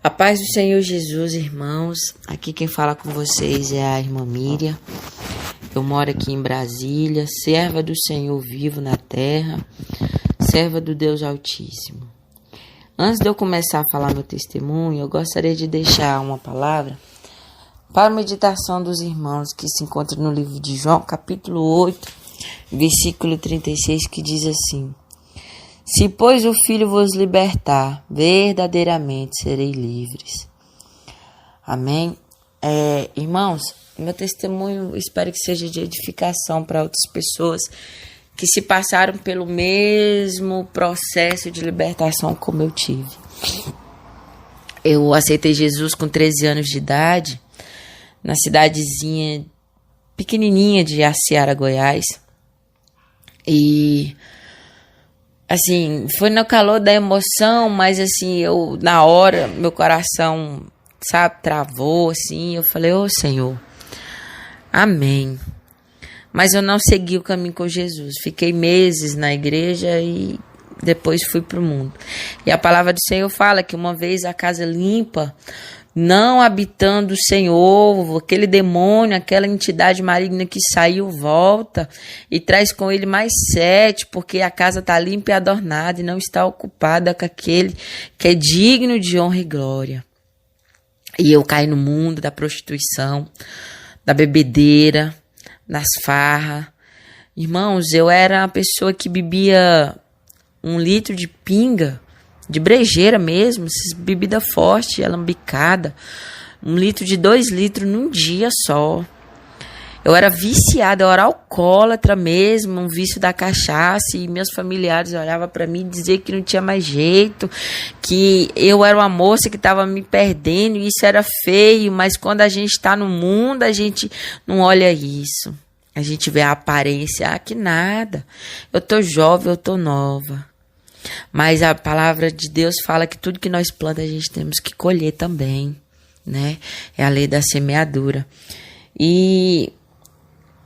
A paz do Senhor Jesus, irmãos. Aqui quem fala com vocês é a irmã Miriam. Eu moro aqui em Brasília, serva do Senhor vivo na terra, serva do Deus Altíssimo. Antes de eu começar a falar meu testemunho, eu gostaria de deixar uma palavra para a meditação dos irmãos que se encontra no livro de João, capítulo 8, versículo 36, que diz assim: Se, pois, o Filho vos libertar, verdadeiramente serei livres. Amém? Irmãos, meu testemunho espero que seja de edificação para outras pessoas que se passaram pelo mesmo processo de libertação como eu tive. Eu aceitei Jesus com 13 anos de idade, na cidadezinha pequenininha de Jaciara, Goiás. E assim, foi no calor da emoção, mas assim, eu, na hora, meu coração, travou, assim, eu falei, ô Senhor, amém. Mas eu não segui o caminho com Jesus, fiquei meses na igreja e depois fui pro mundo. E a palavra do Senhor fala que uma vez a casa limpa, não habitando o Senhor, aquele demônio, aquela entidade maligna que saiu, volta e traz com ele mais 7, porque a casa está limpa e adornada e não está ocupada com aquele que é digno de honra e glória. E eu caí no mundo da prostituição, da bebedeira, das farras. Irmãos, eu era uma pessoa que bebia 1 litro de pinga, de brejeira mesmo, bebida forte, alambicada, 1 litro de 2 litros num dia só. Eu era viciada, eu era alcoólatra mesmo, um vício da cachaça, e meus familiares olhavam para mim e diziam que não tinha mais jeito, que eu era uma moça que estava me perdendo, e isso era feio, mas quando a gente está no mundo, a gente não olha isso. A gente vê a aparência, que nada, eu tô jovem, eu tô nova. Mas a palavra de Deus fala que tudo que nós plantamos, a gente temos que colher também, né? É a lei da semeadura. E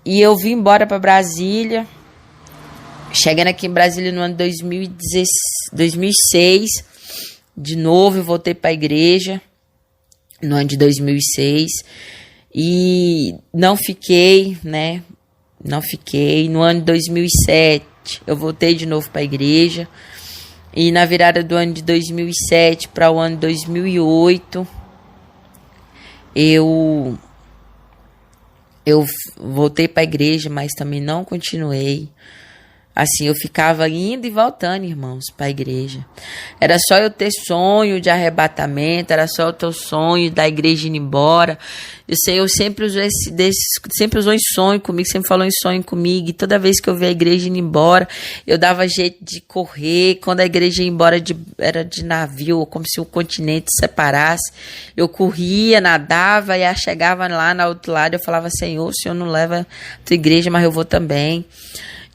eu vim embora para Brasília, chegando aqui em Brasília no ano 2006, de novo eu voltei para a igreja, no ano de 2006, e não fiquei, né? Não fiquei. No ano de 2007, eu voltei de novo para a igreja. E na virada do ano de 2007 para o ano de 2008, eu voltei para a igreja, mas também não continuei. Assim, eu ficava indo e voltando, irmãos, para a igreja. Era só eu ter sonho de arrebatamento, era só eu ter o sonho da igreja indo embora. Eu sempre usou sempre usou em sonho comigo, sempre falou em sonho comigo. E toda vez que eu via a igreja indo embora, eu dava jeito de correr. Quando a igreja ia embora era de navio, como se o continente separasse. Eu corria, nadava e chegava lá no outro lado. Eu falava, Senhor, o Senhor não leva a tua igreja, mas eu vou também.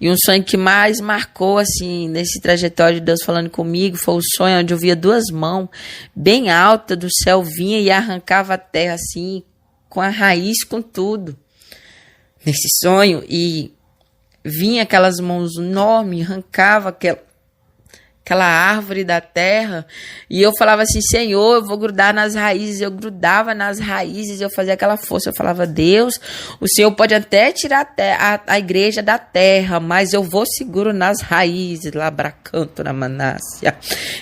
E um sonho que mais marcou, assim, nesse trajetório de Deus falando comigo, foi o sonho onde eu via 2 mãos bem altas do céu, vinha e arrancava a terra, assim, com a raiz, com tudo. Nesse sonho, e vinha aquelas mãos enormes, arrancava aquela árvore da terra, e eu falava assim, Senhor, eu vou grudar nas raízes. Eu grudava nas raízes, eu fazia aquela força, eu falava, Deus, o Senhor pode até tirar a igreja da terra, mas eu vou seguro nas raízes, labracanto na Manácia.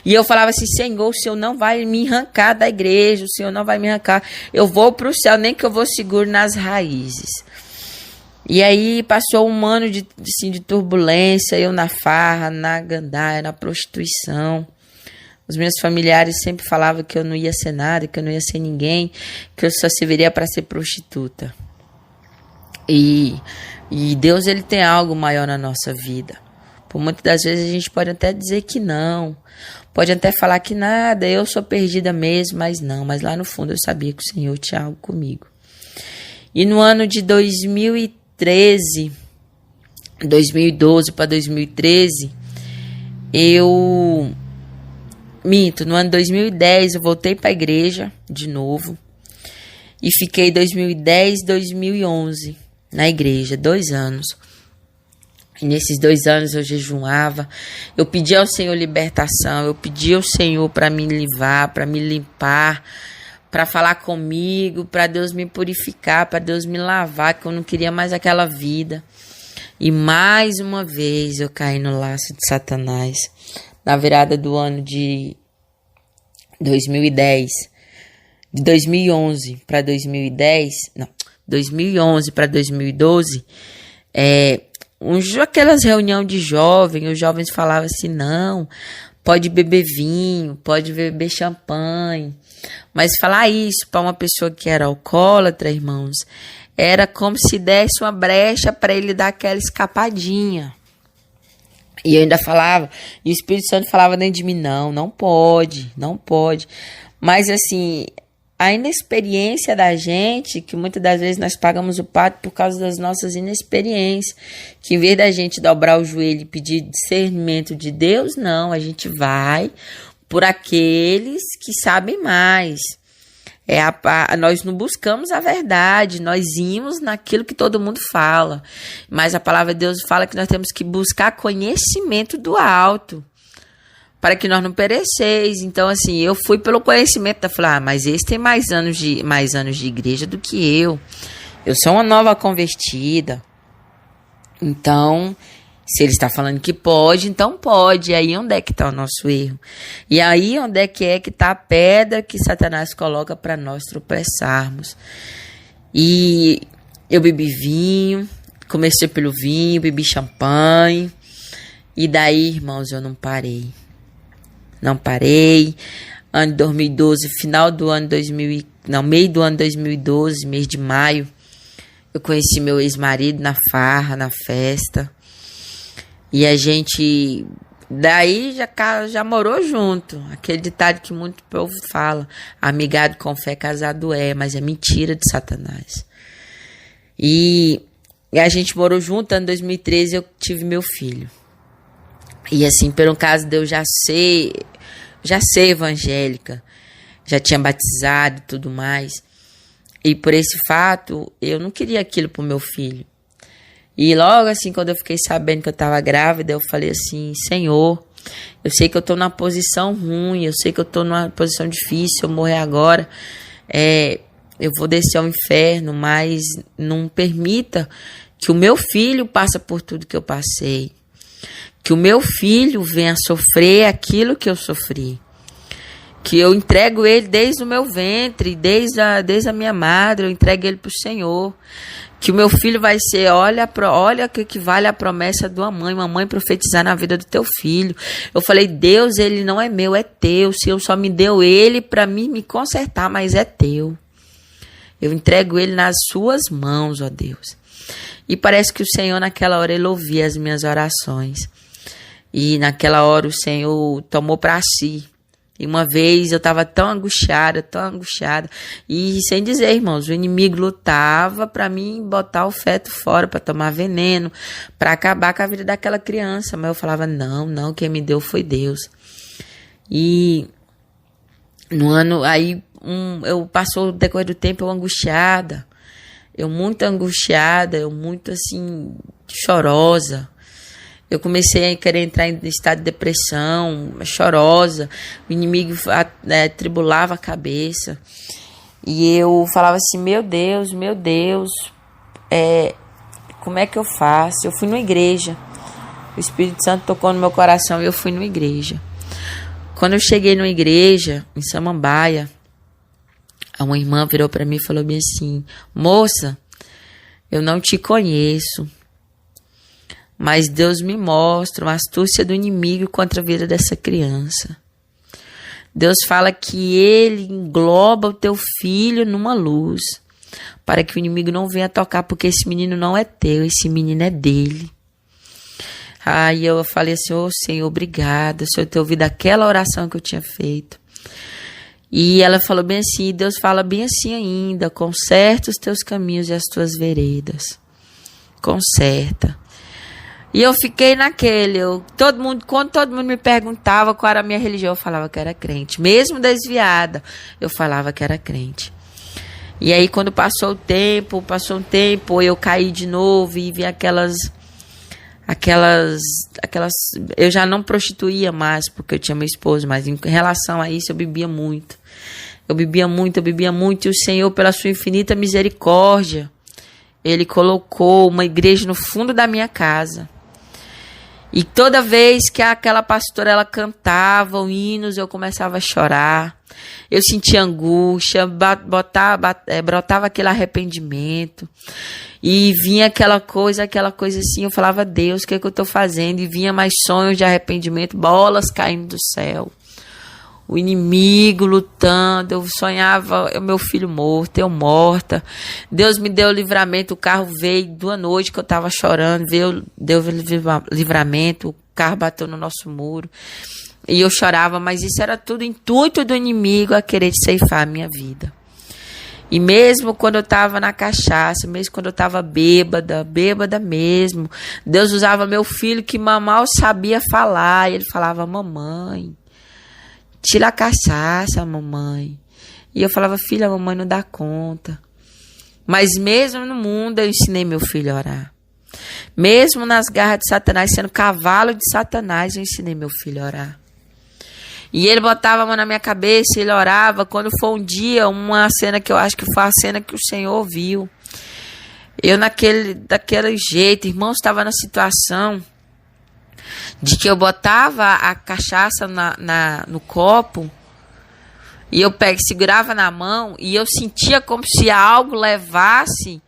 E eu falava assim, Senhor, o Senhor não vai me arrancar da igreja, o Senhor não vai me arrancar, eu vou para o céu, nem que eu vou seguro nas raízes. E aí passou um ano de turbulência, eu na farra, na gandaia, na prostituição. Os meus familiares sempre falavam que eu não ia ser nada, que eu não ia ser ninguém, que eu só serviria para ser prostituta. E Deus, ele tem algo maior na nossa vida. Por muitas das vezes a gente pode até dizer que não, pode até falar que nada, eu sou perdida mesmo, mas não. Mas lá no fundo eu sabia que o Senhor tinha algo comigo. E no ano de 2012 para 2013, no ano de 2010 eu voltei para a igreja de novo e fiquei 2010, 2011 na igreja, 2 anos. E nesses 2 anos eu jejuava, eu pedi ao Senhor libertação, eu pedi ao Senhor para me livrar, para me limpar, para falar comigo, para Deus me purificar, para Deus me lavar, que eu não queria mais aquela vida. E mais uma vez eu caí no laço de Satanás. Na virada do ano de 2010, de 2011 para 2010, não, 2011 para 2012, aquelas reuniões de jovens, os jovens falavam assim, não, pode beber vinho, pode beber champanhe. Mas falar isso para uma pessoa que era alcoólatra, irmãos, era como se desse uma brecha para ele dar aquela escapadinha. E eu ainda falava, e o Espírito Santo falava dentro de mim, não pode. Mas assim, a inexperiência da gente, que muitas das vezes nós pagamos o pato por causa das nossas inexperiências, que em vez da gente dobrar o joelho e pedir discernimento de Deus, não, a gente vai por aqueles que sabem mais. Nós não buscamos a verdade, nós íamos naquilo que todo mundo fala. Mas a palavra de Deus fala que nós temos que buscar conhecimento do alto, para que nós não pereceis. Então, assim, eu fui pelo conhecimento. Eu falei, mas esse tem mais anos de igreja do que eu. Eu sou uma nova convertida. Então, se ele está falando que pode, então pode. E aí onde é que está o nosso erro? E aí onde é que está a pedra que Satanás coloca para nós tropeçarmos? E eu bebi vinho, comecei pelo vinho, bebi champanhe. E daí, irmãos, eu não parei. Ano de 2012, meio do ano 2012, mês de maio, eu conheci meu ex-marido na farra, na festa. E a gente, daí já morou junto. Aquele ditado que muito povo fala, amigado com fé, casado é, mas é mentira de Satanás. E a gente morou junto, ano 2013 eu tive meu filho. E assim, por um caso de eu já ser evangélica, já tinha batizado e tudo mais. E por esse fato, eu não queria aquilo pro meu filho. E logo assim, quando eu fiquei sabendo que eu estava grávida, eu falei assim, Senhor, eu sei que eu estou numa posição ruim, eu sei que eu estou numa posição difícil, se eu morrer agora, eu vou descer ao inferno, mas não permita que o meu filho passe por tudo que eu passei. Que o meu filho venha sofrer aquilo que eu sofri. Que eu entrego ele desde o meu ventre, desde a minha madre, eu entrego ele para o Senhor. Que o meu filho vai ser, olha o que equivale à promessa de uma mãe profetizar na vida do teu filho. Eu falei, Deus, ele não é meu, é teu. O Senhor só me deu ele para mim me consertar, mas é teu. Eu entrego ele nas suas mãos, ó Deus. E parece que o Senhor naquela hora, ele ouvia as minhas orações. E naquela hora o Senhor tomou para si. E uma vez eu estava tão angustiada. E sem dizer, irmãos, o inimigo lutava para mim botar o feto fora, para tomar veneno, para acabar com a vida daquela criança. Mas eu falava, não, quem me deu foi Deus. E no ano, aí eu passou o decorrer do tempo eu angustiada. Eu muito angustiada, eu muito assim, chorosa. Eu comecei a querer entrar em estado de depressão, chorosa. O inimigo tribulava a cabeça. E eu falava assim, meu Deus, como é que eu faço? Eu fui numa igreja. O Espírito Santo tocou no meu coração e eu fui numa igreja. Quando eu cheguei numa igreja, em Samambaia, uma irmã virou para mim e falou bem assim, moça, eu não te conheço. Mas Deus me mostra uma astúcia do inimigo contra a vida dessa criança. Deus fala que ele engloba o teu filho numa luz, para que o inimigo não venha tocar, porque esse menino não é teu, esse menino é dele. Aí eu falei assim, Senhor, obrigada, Senhor, ter ouvido aquela oração que eu tinha feito. E ela falou bem assim, Deus fala bem assim ainda, conserta os teus caminhos e as tuas veredas. Conserta. E eu fiquei quando todo mundo me perguntava qual era a minha religião, eu falava que era crente. Mesmo desviada, eu falava que era crente. E aí quando passou um tempo, eu caí de novo e vi aquelas, eu já não prostituía mais porque eu tinha meu esposo, mas em relação a isso eu bebia muito. Eu bebia muito, e o Senhor, pela sua infinita misericórdia, Ele colocou uma igreja no fundo da minha casa. E toda vez que aquela pastora ela cantava os hinos, eu começava a chorar. Eu sentia angústia, brotava aquele arrependimento. E vinha aquela coisa assim, eu falava, Deus, o que é que eu estou fazendo? E vinha mais sonhos de arrependimento, bolas caindo do céu. O inimigo lutando, eu sonhava o meu filho morto, eu morta. Deus me deu livramento, o carro veio de uma noite que eu estava chorando, deu livramento, o carro bateu no nosso muro. E eu chorava, mas isso era tudo intuito do inimigo a querer ceifar a minha vida. E mesmo quando eu estava na cachaça, mesmo quando eu estava bêbada mesmo, Deus usava meu filho que mal sabia falar, e ele falava, mamãe, tira a cachaça, mamãe. E eu falava, filha, a mamãe não dá conta. Mas mesmo no mundo eu ensinei meu filho a orar. Mesmo nas garras de Satanás, sendo cavalo de Satanás, eu ensinei meu filho a orar. E ele botava a mão na minha cabeça, ele orava. Quando foi um dia, uma cena que eu acho que foi a cena que o Senhor ouviu. Eu daquele jeito, irmão, estava na situação de que eu botava a cachaça no copo e eu segurava na mão e eu sentia como se algo levasse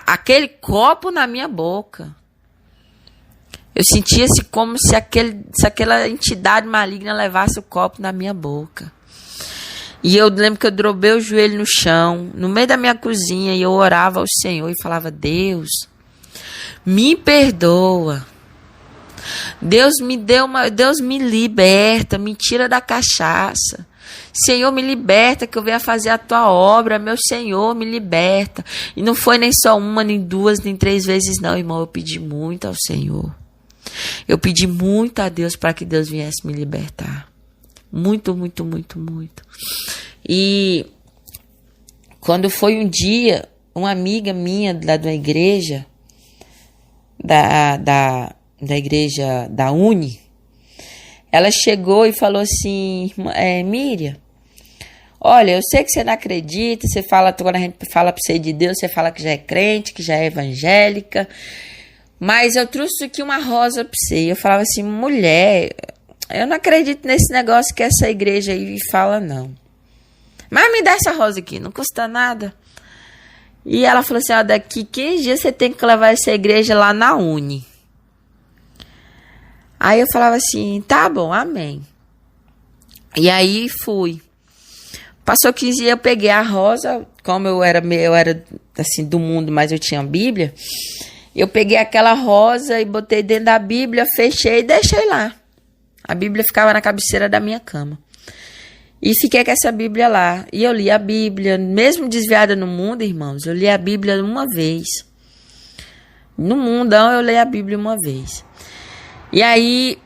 aquele copo na minha boca. Eu sentia-se como se aquela entidade maligna levasse o copo na minha boca. E eu lembro que eu dobrei o joelho no chão, no meio da minha cozinha, e eu orava ao Senhor e falava, Deus, me perdoa. Deus me liberta, me tira da cachaça. Senhor, me liberta que eu venha fazer a tua obra. Meu Senhor, me liberta. E não foi nem só uma, nem duas, nem três vezes não, irmão. Eu pedi muito ao Senhor. Eu pedi muito a Deus para que Deus viesse me libertar. Muito, muito, muito, muito. E quando foi um dia, uma amiga minha lá da igreja, da igreja da Uni, ela chegou e falou assim, Miriam, olha, eu sei que você não acredita, você fala, quando a gente fala para você de Deus, você fala que já é crente, que já é evangélica, mas eu trouxe aqui uma rosa para você. E eu falava assim, mulher, eu não acredito nesse negócio que essa igreja aí fala, não. Mas me dá essa rosa aqui, não custa nada. E ela falou assim, daqui 15 dias você tem que levar essa igreja lá na Uni. Aí eu falava assim, tá bom, amém. E aí fui. Passou 15 dias, eu peguei a rosa, como eu era assim do mundo, mas eu tinha a Bíblia. Eu peguei aquela rosa e botei dentro da Bíblia, fechei e deixei lá. A Bíblia ficava na cabeceira da minha cama. E fiquei com essa Bíblia lá. E eu li a Bíblia, mesmo desviada no mundo, irmãos, eu li a Bíblia uma vez. No mundão eu li a Bíblia uma vez. E aí,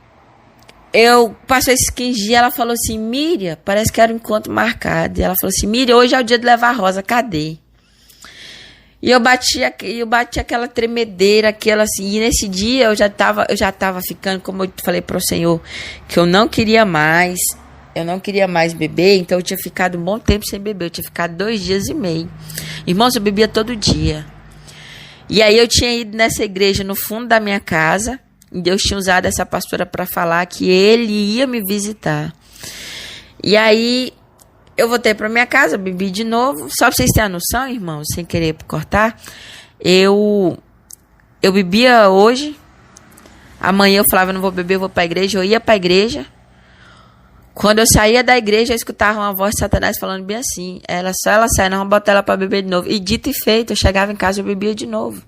eu passei esses 15 dias, ela falou assim, Miriam, parece que era um encontro marcado. E ela falou assim, Miriam, hoje é o dia de levar a rosa, cadê? E eu bati aquela tremedeira, assim, e nesse dia eu já tava ficando, como eu falei para o Senhor, que eu não queria mais beber, então eu tinha ficado um bom tempo sem beber, eu tinha ficado 2 dias e meio. Irmãos, eu bebia todo dia. E aí eu tinha ido nessa igreja no fundo da minha casa, e Deus tinha usado essa pastora para falar que Ele ia me visitar. E aí eu voltei para minha casa, bebi de novo. Só para vocês terem a noção, irmãos, sem querer cortar, eu bebia hoje, amanhã eu falava, não vou beber, eu vou para a igreja, eu ia para a igreja. Quando eu saía da igreja, eu escutava uma voz de Satanás falando bem assim, ela sai, nós vamos botar ela para beber de novo. E dito e feito, eu chegava em casa e eu bebia de novo.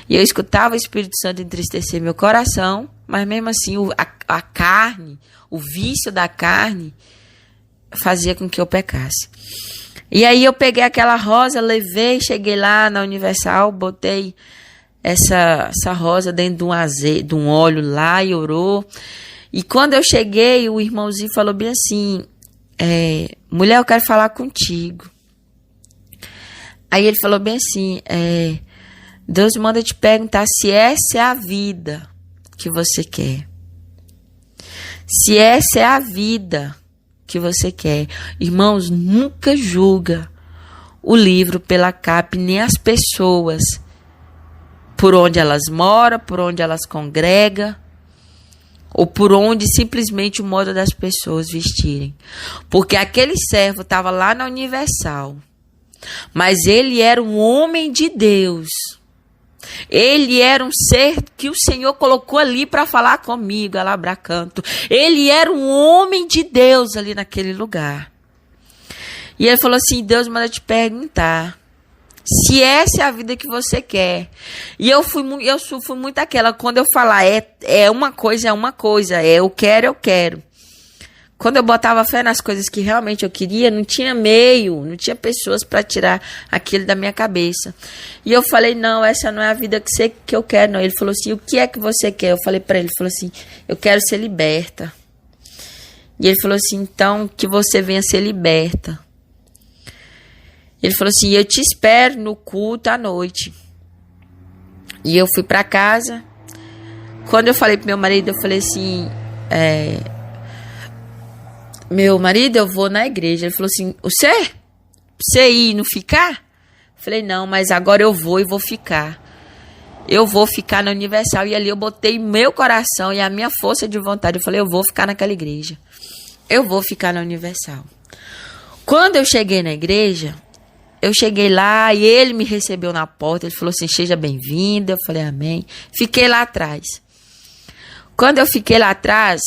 E eu escutava o Espírito Santo entristecer meu coração, mas mesmo assim a carne, o vício da carne, fazia com que eu pecasse. E aí eu peguei aquela rosa, levei, cheguei lá na Universal, botei essa rosa dentro de um óleo lá e orou. E quando eu cheguei, o irmãozinho falou bem assim, mulher, eu quero falar contigo. Aí ele falou bem assim, Deus manda te perguntar se essa é a vida que você quer. Se essa é a vida que você quer. Irmãos, nunca julga o livro pela capa, nem as pessoas por onde elas moram, por onde elas congregam, ou por onde simplesmente o modo das pessoas vestirem. Porque aquele servo estava lá na Universal, mas ele era um homem de Deus. Ele era um ser que o Senhor colocou ali para falar comigo, Alabracanto. Ele era um homem de Deus ali naquele lugar. E ele falou assim, Deus manda te perguntar se essa é a vida que você quer. E eu fui muito aquela, quando eu falar é uma coisa, eu quero. Quando eu botava fé nas coisas que realmente eu queria, não tinha meio, não tinha pessoas para tirar aquilo da minha cabeça. E eu falei, não, essa não é a vida que eu quero, não. Ele falou assim, o que é que você quer? Eu falei para ele, falou assim, eu quero ser liberta. E ele falou assim, então que você venha ser liberta. Ele falou assim, eu te espero no culto à noite. E eu fui para casa. Quando eu falei pro meu marido, eu falei assim, meu marido, eu vou na igreja. Ele falou assim, você ir e não ficar? Eu falei, não, mas agora eu vou e vou ficar. Eu vou ficar na Universal. E ali eu botei meu coração e a minha força de vontade. Eu falei, eu vou ficar naquela igreja. Eu vou ficar na Universal. Quando eu cheguei na igreja, eu cheguei lá e ele me recebeu na porta. Ele falou assim, seja bem-vinda. Eu falei, amém. Fiquei lá atrás. Quando eu fiquei lá atrás,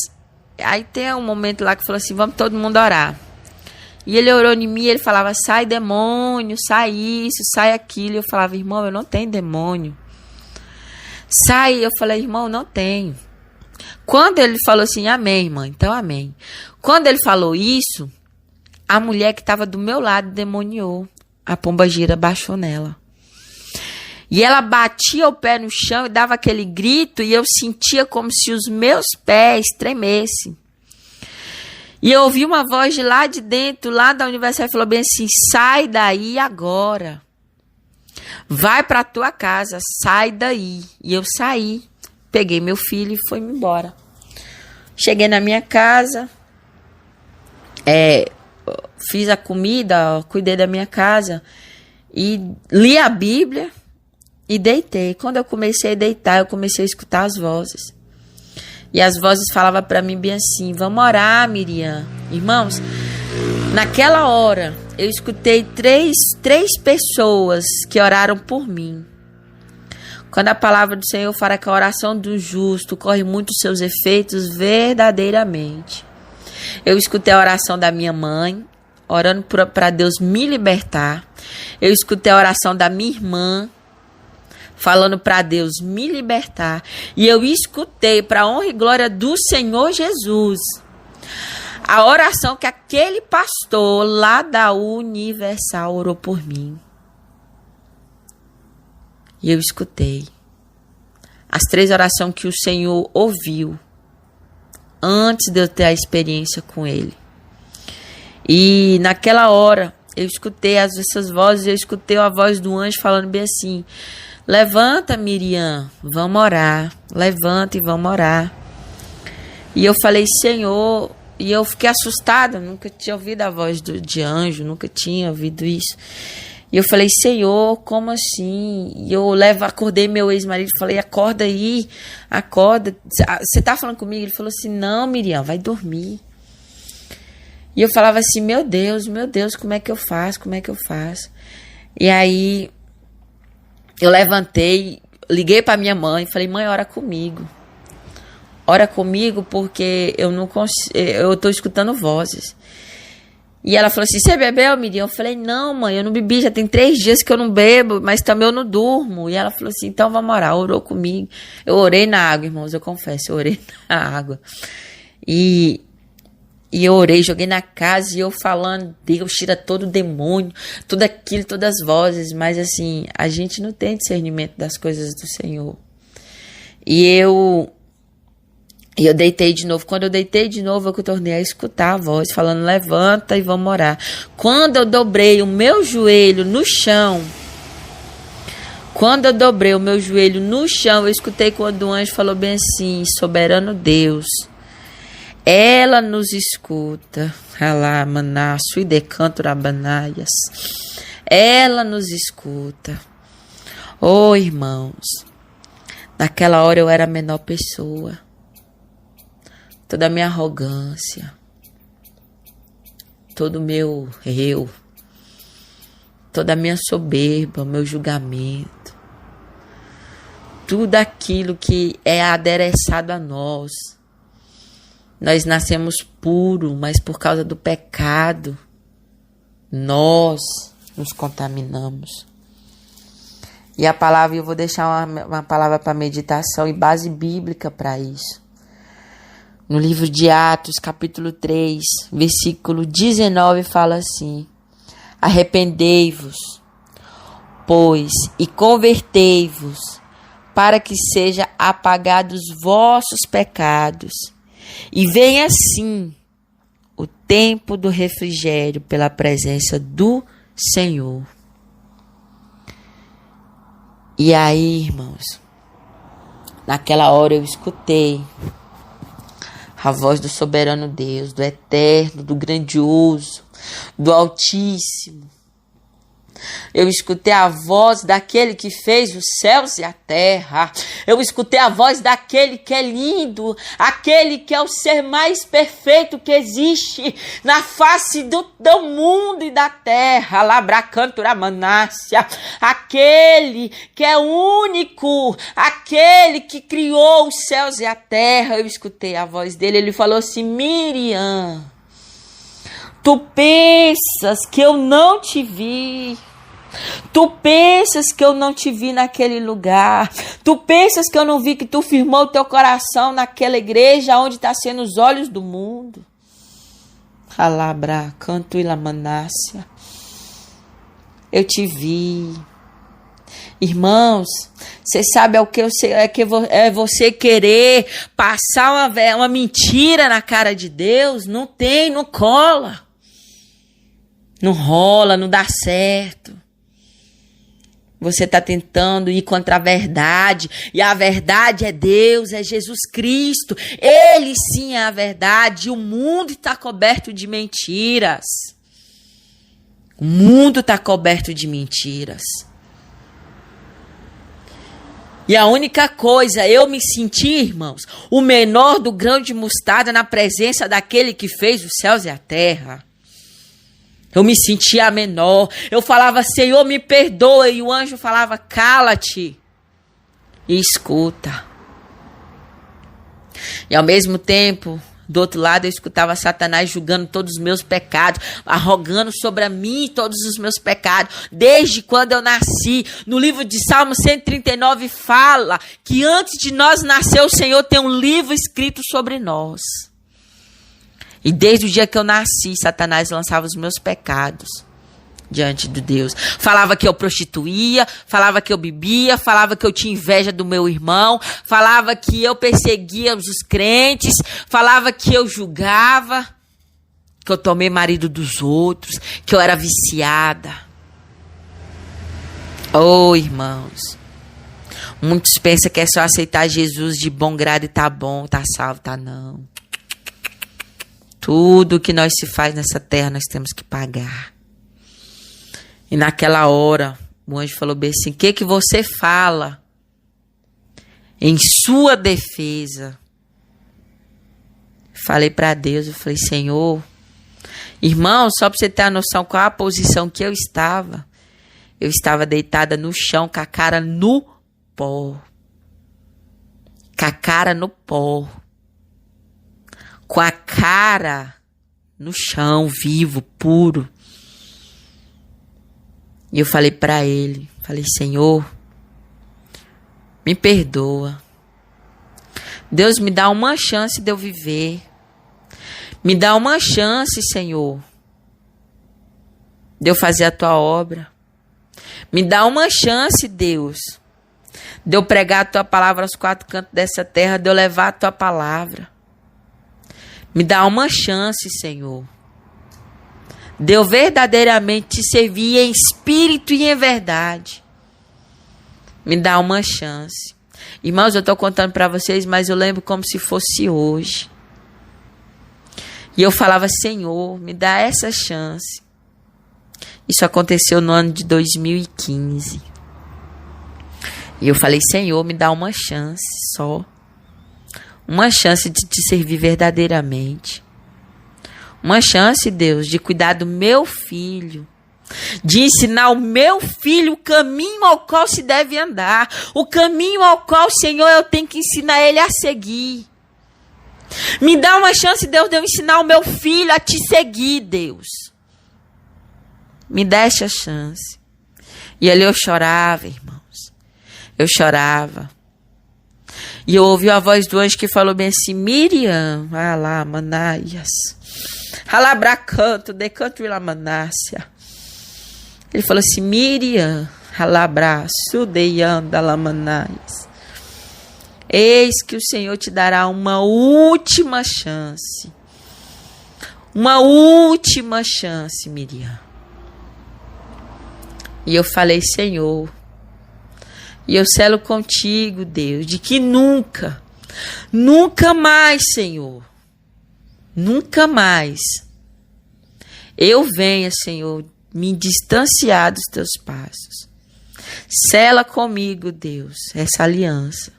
aí tem um momento lá que falou assim, vamos todo mundo orar. E ele orou em mim, ele falava, sai demônio, sai isso, sai aquilo. E eu falava, irmão, eu não tenho demônio. Sai, eu falei, irmão, não tenho. Quando ele falou assim, amém, irmã, então amém. Quando ele falou isso, a mulher que estava do meu lado demoniou. A pombagira baixou nela. E ela batia o pé no chão e dava aquele grito e eu sentia como se os meus pés tremessem. E eu ouvi uma voz de lá de dentro, lá da Universal, e falou bem assim, sai daí agora. Vai para tua casa, sai daí. E eu saí, peguei meu filho e fui embora. Cheguei na minha casa, fiz a comida, cuidei da minha casa e li a Bíblia e deitei. Quando eu comecei a deitar, eu comecei a escutar as vozes. E as vozes falavam para mim bem assim, vamos orar, Miriam. Irmãos, naquela hora, eu escutei três pessoas que oraram por mim. Quando a palavra do Senhor fala que a oração do justo corre muito os seus efeitos verdadeiramente. Eu escutei a oração da minha mãe, orando para Deus me libertar. Eu escutei a oração da minha irmã, falando para Deus me libertar. E eu escutei, para a honra e glória do Senhor Jesus, a oração que aquele pastor lá da Universal orou por mim. E eu escutei as 3 orações que o Senhor ouviu antes de eu ter a experiência com Ele. E naquela hora, eu escutei essas vozes, eu escutei a voz do anjo falando bem assim, levanta, Miriam, vamos orar, levanta e vamos orar. E eu falei, Senhor, e eu fiquei assustada, nunca tinha ouvido a voz de anjo, nunca tinha ouvido isso. E eu falei, Senhor, como assim? E eu acordei meu ex-marido, falei, acorda aí, acorda. Você tá falando comigo? Ele falou assim, não, Miriam, vai dormir. E eu falava assim, meu Deus, como é que eu faço? E aí, eu levantei, liguei pra minha mãe, falei, mãe, ora comigo. Ora comigo porque eu não consigo, eu tô escutando vozes. E ela falou assim, você bebeu, Miriam? Eu falei, não, mãe, eu não bebi, já tem 3 dias que eu não bebo, mas também eu não durmo. E ela falou assim, então vamos orar. Orou comigo. Eu orei na água, irmãos, eu confesso, eu orei na água. E eu orei, joguei na casa e eu falando, Deus tira todo o demônio, tudo aquilo, todas as vozes. Mas assim, a gente não tem discernimento das coisas do Senhor. E eu deitei de novo. Quando eu deitei de novo, eu tornei a escutar a voz falando, levanta e vamos orar. Quando eu dobrei o meu joelho no chão, Quando eu dobrei o meu joelho no chão, eu escutei quando o anjo falou bem assim: soberano Deus, ela nos escuta. Alá, maná, sui decanto rabanaias. Ela nos escuta. Oh, irmãos, naquela hora eu era a menor pessoa. Toda a minha arrogância, todo o meu eu, toda a minha soberba, meu julgamento, tudo aquilo que é adereçado a nós. Nós nascemos puros, mas por causa do pecado, nós nos contaminamos. E a palavra, eu vou deixar uma palavra para meditação e base bíblica para isso. No livro de Atos, capítulo 3, versículo 19, fala assim: arrependei-vos, pois, e convertei-vos, para que seja apagados vossos pecados, e venha assim o tempo do refrigério pela presença do Senhor. E aí, irmãos, naquela hora eu escutei a voz do soberano Deus, do eterno, do grandioso, do altíssimo. Eu escutei a voz daquele que fez os céus e a terra. Eu escutei a voz daquele que é lindo, aquele que é o ser mais perfeito que existe na face do mundo e da terra. Labracantura manácia, aquele que é único, aquele que criou os céus e a terra. Eu escutei a voz dele, ele falou assim: Miriam, tu pensas que eu não te vi? Tu pensas que eu não te vi naquele lugar? Tu pensas que eu não vi que tu firmou o teu coração naquela igreja onde está sendo os olhos do mundo? Alabra, canto e lamanácia. Eu te vi. Irmãos, você sabe o que eu sei, é você querer passar uma mentira na cara de Deus? Não tem, não cola. Não rola, não dá certo. Você está tentando ir contra a verdade. E a verdade é Deus, é Jesus Cristo. Ele sim é a verdade. E o mundo está coberto de mentiras. O mundo está coberto de mentiras. E a única coisa, eu me senti, irmãos, o menor do grão de mostarda na presença daquele que fez os céus e a terra. Eu me sentia menor. Eu falava: Senhor, me perdoa. E o anjo falava: cala-te e escuta. E ao mesmo tempo, do outro lado, eu escutava Satanás julgando todos os meus pecados, arrogando sobre mim todos os meus pecados, desde quando eu nasci. No livro de Salmo 139 fala que antes de nós nascer, o Senhor tem um livro escrito sobre nós. E desde o dia que eu nasci, Satanás lançava os meus pecados diante de Deus. Falava que eu prostituía, falava que eu bebia, falava que eu tinha inveja do meu irmão, falava que eu perseguia os crentes, falava que eu julgava, que eu tomei marido dos outros, que eu era viciada. Oh, irmãos, muitos pensam que é só aceitar Jesus de bom grado e tá bom, tá salvo, tá não. Tudo que nós se faz nessa terra, nós temos que pagar. E naquela hora, o anjo falou bem assim: o que você fala em sua defesa? Falei para Deus, eu falei: Senhor, irmão, só para você ter a noção qual a posição que eu estava deitada no chão, com a cara no pó. Com a cara no pó. Com a cara no chão, vivo, puro. E eu falei para ele, falei: Senhor, me perdoa. Deus, me dá uma chance de eu viver. Me dá uma chance, Senhor, de eu fazer a tua obra. Me dá uma chance, Deus, de eu pregar a tua palavra aos quatro cantos dessa terra, de eu levar a tua palavra. Me dá uma chance, Senhor, de eu verdadeiramente te servir em espírito e em verdade. Me dá uma chance. Irmãos, eu estou contando para vocês, mas eu lembro como se fosse hoje. E eu falava, Senhor, me dá essa chance. Isso aconteceu no ano de 2015. E eu falei, Senhor, me dá uma chance só. Uma chance de te servir verdadeiramente. Uma chance, Deus, de cuidar do meu filho. De ensinar o meu filho o caminho ao qual se deve andar. O caminho ao qual, Senhor, eu tenho que ensinar ele a seguir. Me dá uma chance, Deus, de eu ensinar o meu filho a te seguir, Deus. Me dá essa chance. E ali eu chorava, irmãos. Eu chorava. E eu ouvi a voz do anjo que falou bem assim, Miriam, alá, manaias. Alabracanto, decanto la manácia. Ele falou assim, Miriam, alabra, sudeianda la manaias. Eis que o Senhor te dará uma última chance. Uma última chance, Miriam. E eu falei, Senhor, e eu selo contigo, Deus, de que nunca mais, Senhor, nunca mais eu venha, Senhor, me distanciar dos teus passos. Sela comigo, Deus, essa aliança.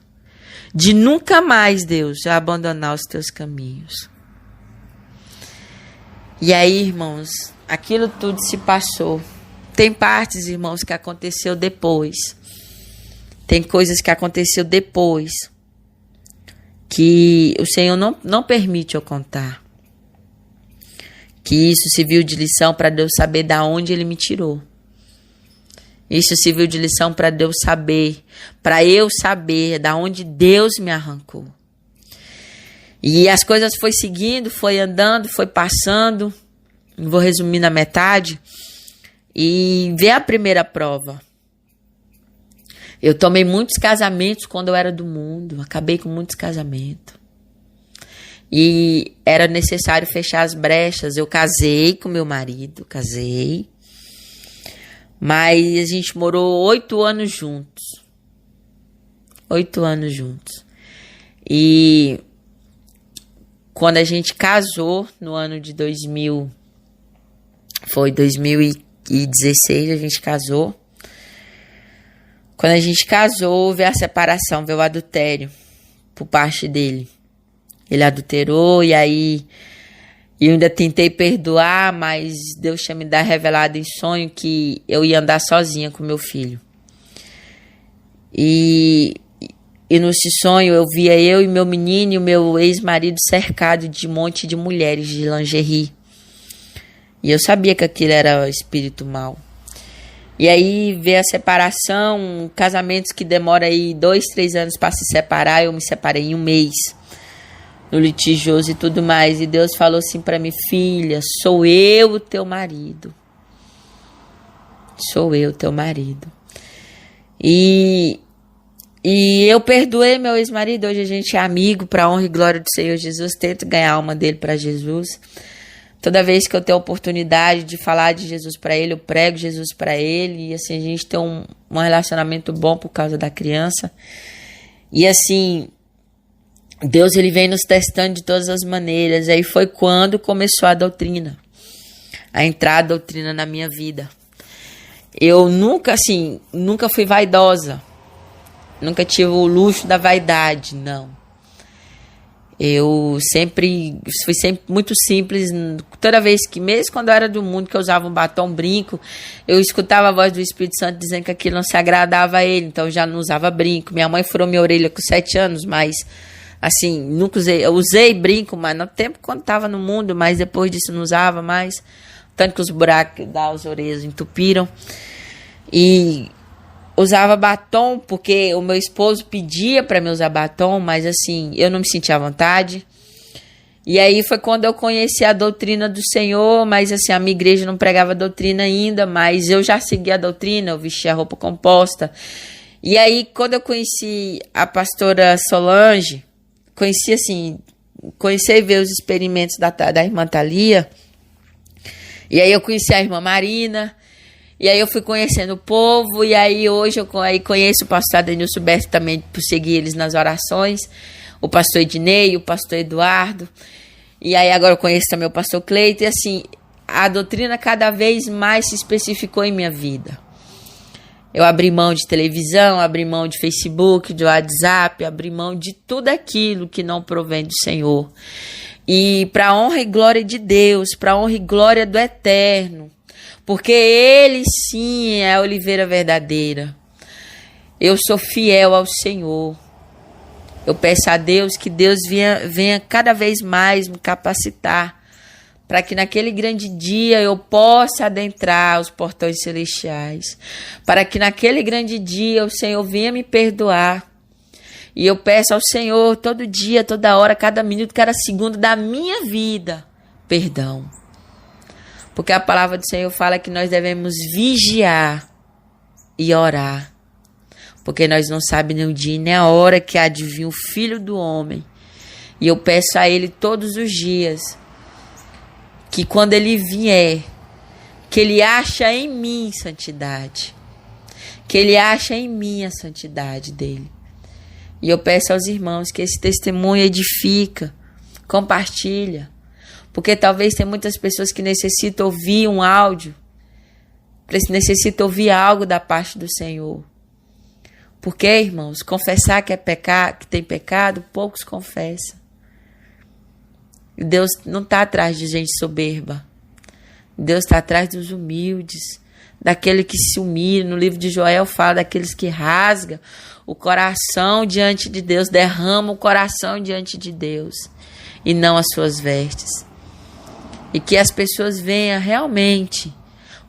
De nunca mais, Deus, abandonar os teus caminhos. E aí, irmãos, aquilo tudo se passou. Tem partes, irmãos, que aconteceu depois. Tem coisas que aconteceu depois. Que o Senhor não permite eu contar. Que isso serviu de lição para Deus saber de onde Ele me tirou. Isso serviu de lição para Deus saber, para eu saber de onde Deus me arrancou. E as coisas foi seguindo, foi andando, foi passando. Vou resumir na metade. E ver a primeira prova. Eu tomei muitos casamentos quando eu era do mundo. Acabei com muitos casamentos. E era necessário fechar as brechas. Eu casei com meu marido, casei. Mas a gente morou 8 anos juntos. 8 anos juntos. E quando a gente casou, no ano de 2016, a gente casou. Quando a gente casou, veio a separação, veio o adultério por parte dele. Ele adulterou e aí eu ainda tentei perdoar, mas Deus tinha me dado revelado em sonho que eu ia andar sozinha com meu filho. E nesse sonho eu via eu e meu menino e o meu ex-marido cercado de um monte de mulheres de lingerie. E eu sabia que aquilo era espírito mau. E aí veio a separação, casamentos que demoram aí 2, 3 anos para se separar. Eu me separei em 1 mês, no litigioso e tudo mais. E Deus falou assim para mim, filha, sou eu o teu marido. Sou eu o teu marido. E eu perdoei meu ex-marido. Hoje a gente é amigo, para honra e glória do Senhor Jesus. Tento ganhar a alma dele para Jesus. Toda vez que eu tenho a oportunidade de falar de Jesus para ele, eu prego Jesus para ele. E assim, a gente tem um relacionamento bom por causa da criança. E assim, Deus ele vem nos testando de todas as maneiras. Aí foi quando começou a doutrina. A entrar a doutrina na minha vida. Eu nunca fui vaidosa. Nunca tive o luxo da vaidade, não. Eu fui sempre muito simples. Toda vez que, mesmo quando eu era do mundo, que eu usava um batom, brinco, eu escutava a voz do Espírito Santo dizendo que aquilo não se agradava a ele, então eu já não usava brinco. Minha mãe furou minha orelha com 7 anos, mas assim, nunca usei. Eu usei brinco, mas no tempo quando estava no mundo, mas depois disso não usava mais. Tanto que os buracos das orelhas entupiram. E usava batom porque o meu esposo pedia para mim usar batom, mas assim, eu não me sentia à vontade. E aí foi quando eu conheci a doutrina do Senhor, mas assim, a minha igreja não pregava doutrina ainda, mas eu já seguia a doutrina, eu vestia a roupa composta. E aí, quando eu conheci a pastora Solange, conheci e ver os experimentos da irmã Thalia, e aí eu conheci a irmã Marina. E aí eu fui conhecendo o povo, e aí hoje eu conheço o pastor Adenilson Berto também, por seguir eles nas orações, o pastor Ednei, o pastor Eduardo, e aí agora eu conheço também o pastor Cleito, e assim, a doutrina cada vez mais se especificou em minha vida. Eu abri mão de televisão, abri mão de Facebook, de WhatsApp, abri mão de tudo aquilo que não provém do Senhor. E para a honra e glória de Deus, para a honra e glória do Eterno, porque Ele sim é a oliveira verdadeira. Eu sou fiel ao Senhor. Eu peço a Deus que Deus venha cada vez mais me capacitar para que naquele grande dia eu possa adentrar os portões celestiais. Para que naquele grande dia o Senhor venha me perdoar. E eu peço ao Senhor todo dia, toda hora, cada minuto, cada segundo da minha vida, perdão. Porque a palavra do Senhor fala que nós devemos vigiar e orar. Porque nós não sabemos nem o dia nem a hora que há de vir o Filho do Homem. E eu peço a Ele todos os dias que quando Ele vier, que Ele acha em mim santidade. Que Ele acha em mim a santidade dEle. E eu peço aos irmãos que esse testemunho edifica, compartilha. Porque talvez tem muitas pessoas que necessitam ouvir um áudio, necessitam ouvir algo da parte do Senhor. Porque, irmãos, confessar que que tem pecado, poucos confessam. E Deus não está atrás de gente soberba. Deus está atrás dos humildes, daquele que se humilha. No livro de Joel fala daqueles que rasgam o coração diante de Deus, derramam o coração diante de Deus e não as suas vestes. E que as pessoas venham realmente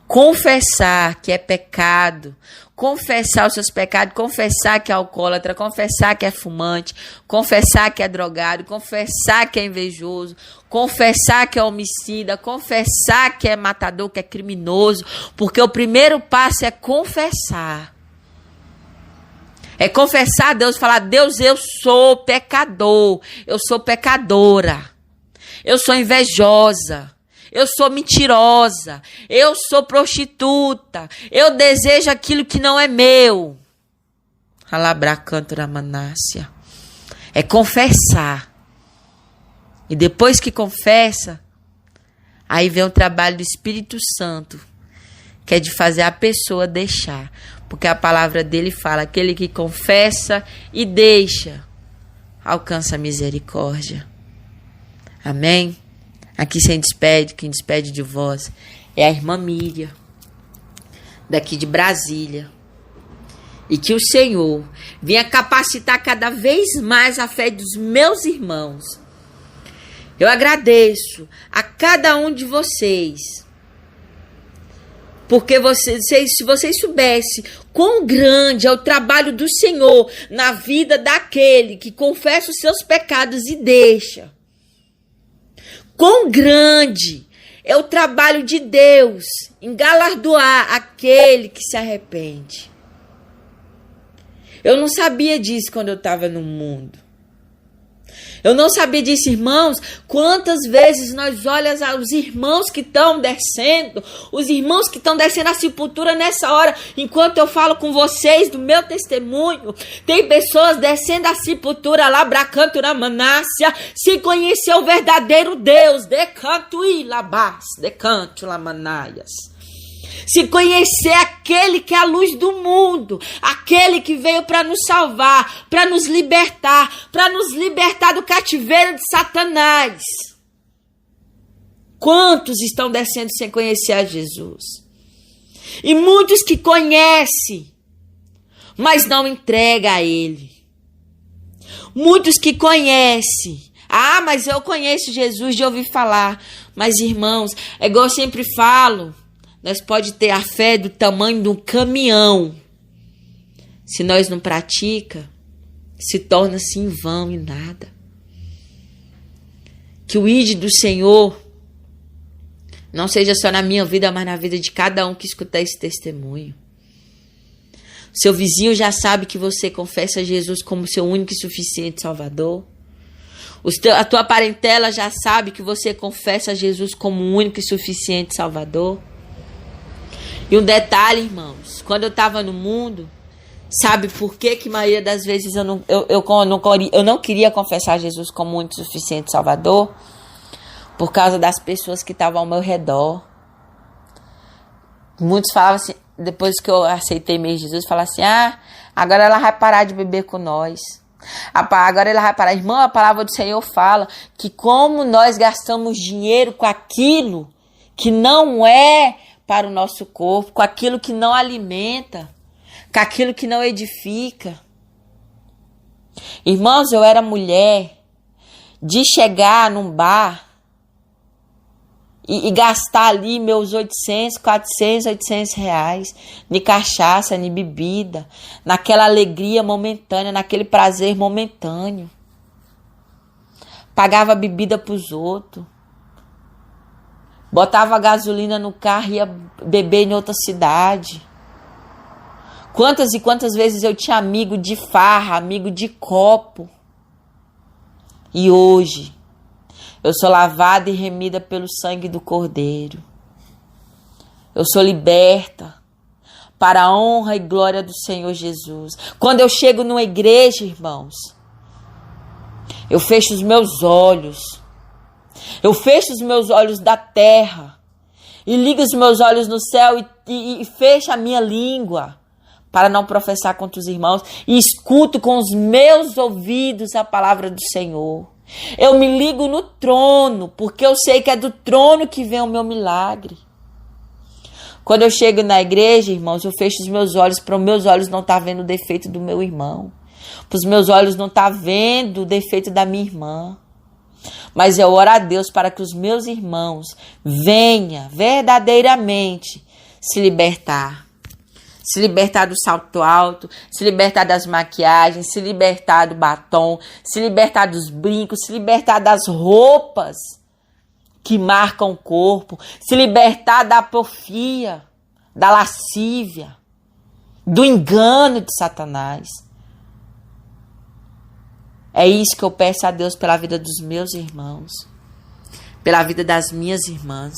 confessar que é pecado, confessar os seus pecados, confessar que é alcoólatra, confessar que é fumante, confessar que é drogado, confessar que é invejoso, confessar que é homicida, confessar que é matador, que é criminoso, porque o primeiro passo é confessar. É confessar a Deus, falar: Deus, eu sou pecador, eu sou pecadora, eu sou invejosa, eu sou mentirosa, eu sou prostituta, eu desejo aquilo que não é meu. Alabracantora manácia. É confessar. E depois que confessa, aí vem o trabalho do Espírito Santo, que é de fazer a pessoa deixar. Porque a palavra dele fala: aquele que confessa e deixa, alcança a misericórdia. Amém? Aqui quem despede de vós é a irmã Miriam, daqui de Brasília. E que o Senhor venha capacitar cada vez mais a fé dos meus irmãos. Eu agradeço a cada um de vocês. Porque se vocês soubessem quão grande é o trabalho do Senhor na vida daquele que confessa os seus pecados e deixa. Quão grande é o trabalho de Deus em galardoar aquele que se arrepende. Eu não sabia disso quando eu estava no mundo. Eu não sabia disso, irmãos. Quantas vezes nós olhamos os irmãos que estão descendo, os irmãos que estão descendo à sepultura nessa hora, enquanto eu falo com vocês do meu testemunho, tem pessoas descendo à sepultura lá, Bracantura Manácia, sem conhecer o verdadeiro Deus, decanto e labás, decanto lamanaias. Se conhecer aquele que é a luz do mundo, aquele que veio para nos salvar, para nos libertar do cativeiro de Satanás. Quantos estão descendo sem conhecer a Jesus? E muitos que conhecem, mas não entregam a Ele. Muitos que conhecem. Ah, mas eu conheço Jesus de ouvir falar. Mas, irmãos, é igual eu sempre falo. Nós pode ter a fé do tamanho de um caminhão. Se nós não pratica, se torna-se em vão e nada. Que o ide do Senhor não seja só na minha vida, mas na vida de cada um que escutar esse testemunho. Seu vizinho já sabe que você confessa Jesus como seu único e suficiente Salvador. A tua parentela já sabe que você confessa Jesus como o único e suficiente Salvador. E um detalhe, irmãos, quando eu estava no mundo, sabe por que maioria das vezes eu não queria confessar Jesus como único e suficiente Salvador? Por causa das pessoas que estavam ao meu redor. Muitos falavam assim, depois que eu aceitei mesmo Jesus, falavam assim, agora ela vai parar de beber com nós. Agora ela vai parar. Irmão, a palavra do Senhor fala que como nós gastamos dinheiro com aquilo que não é para o nosso corpo, com aquilo que não alimenta, com aquilo que não edifica. Irmãos, eu era mulher de chegar num bar e gastar ali meus 800, 400, 800 reais de cachaça, de bebida, naquela alegria momentânea, naquele prazer momentâneo. Pagava bebida pros outros. Botava gasolina no carro e ia beber em outra cidade. Quantas e quantas vezes eu tinha amigo de farra, amigo de copo. E hoje eu sou lavada e remida pelo sangue do Cordeiro. Eu sou liberta para a honra e glória do Senhor Jesus. Quando eu chego numa igreja, irmãos, eu fecho os meus olhos. Eu fecho os meus olhos da terra e ligo os meus olhos no céu e fecho a minha língua para não professar contra os irmãos e escuto com os meus ouvidos a palavra do Senhor. Eu me ligo no trono, porque eu sei que é do trono que vem o meu milagre. Quando eu chego na igreja, irmãos, eu fecho os meus olhos para os meus olhos não estar vendo o defeito do meu irmão. Para os meus olhos não estar vendo o defeito da minha irmã. Mas eu oro a Deus para que os meus irmãos venham verdadeiramente se libertar. Se libertar do salto alto, se libertar das maquiagens, se libertar do batom, se libertar dos brincos, se libertar das roupas que marcam o corpo, se libertar da porfia, da lascívia, do engano de Satanás. É isso que eu peço a Deus pela vida dos meus irmãos, pela vida das minhas irmãs.